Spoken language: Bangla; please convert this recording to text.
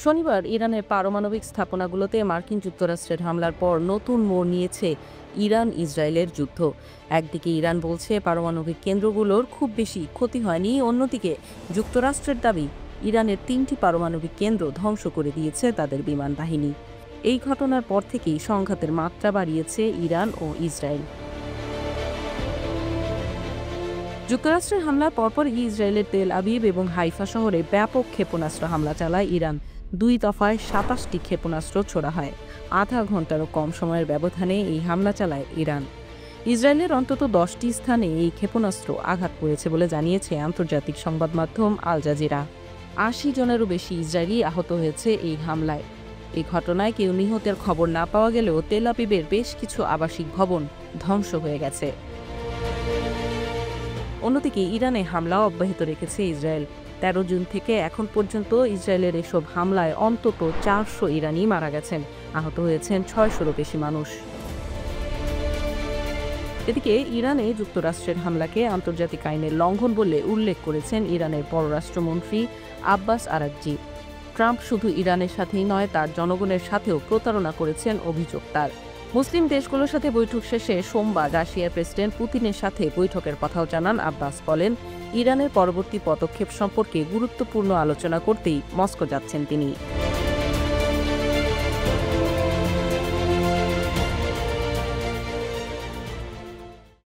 শনিবার ইরানের পারমাণবিক স্থাপনাগুলোতে মার্কিন যুক্তরাষ্ট্রের হামলার পর নতুন মোড় নিয়েছে ইরান ইসরায়েলের যুদ্ধ। একদিকে ইরান বলছে পারমাণবিক কেন্দ্রগুলোর খুব বেশি ক্ষতি হয়নি, অন্যদিকে যুক্তরাষ্ট্রের দাবি ইরানের 3টি পারমাণবিক কেন্দ্র ধ্বংস করে দিয়েছে তাদের বিমান বাহিনী। এই ঘটনার পর থেকেই সংঘাতের মাত্রা বাড়িয়েছে ইরান ও ইসরায়েল। যুক্তরাষ্ট্রের হামলার পরপরই ইসরায়েলের তেল আবিব এবং হাইফা শহরে ব্যাপক ক্ষেপণাস্ত্র হামলা চালায় ইরান। 2 দফায় 27টি ক্ষেপণাস্ত্র ছোড়া হয়। আধা ঘন্টারও কম সময়ের ব্যবধানে এই হামলা চালায় ইরান। ইসরায়েলের অন্তত 10টি স্থানে এই ক্ষেপণাস্ত্র আঘাত করেছে বলে জানিয়েছে আন্তর্জাতিক সংবাদ মাধ্যম আল জাজিরা। 80 জনেরও বেশি ইসরায়েলি আহত হয়েছে এই হামলায়। এই ঘটনায় কেউ নিহতের খবর না পাওয়া গেলেও তেল আবিবের বেশ কিছু আবাসিক ভবন ধ্বংস হয়ে গেছে। অন্যদিকে ইরানে হামলাও অব্যাহত রেখেছে ইসরায়েল। 13 জুন থেকে এখন পর্যন্ত ইসরায়েলের এসব হামলায় অন্তত 400 ইরানি মারা গেছেন, আহত হয়েছেন 600-রও বেশি মানুষ। এদিকে ইরানে যুক্তরাষ্ট্রের হামলাকে আন্তর্জাতিক আইনের লঙ্ঘন বলে উল্লেখ করেছেন ইরানের পররাষ্ট্রমন্ত্রী আব্বাস আরাগচি। ট্রাম্প শুধু ইরানের সাথেই নয়, তার জনগণের সাথেও প্রতারণা করেছেন অভিযোগ তার। মুসলিম দেশগুলোর সাথে বৈঠক শেষে সোমবার রাশিয়ার প্রেসিডেন্ট পুতিনের সাথে বৈঠকের কথাও জানান আব্বাস। বলেন, ইরানের পরবর্তী পদক্ষেপ সম্পর্কে গুরুত্বপূর্ণ আলোচনা করতেই মস্কো যাচ্ছেন তিনি।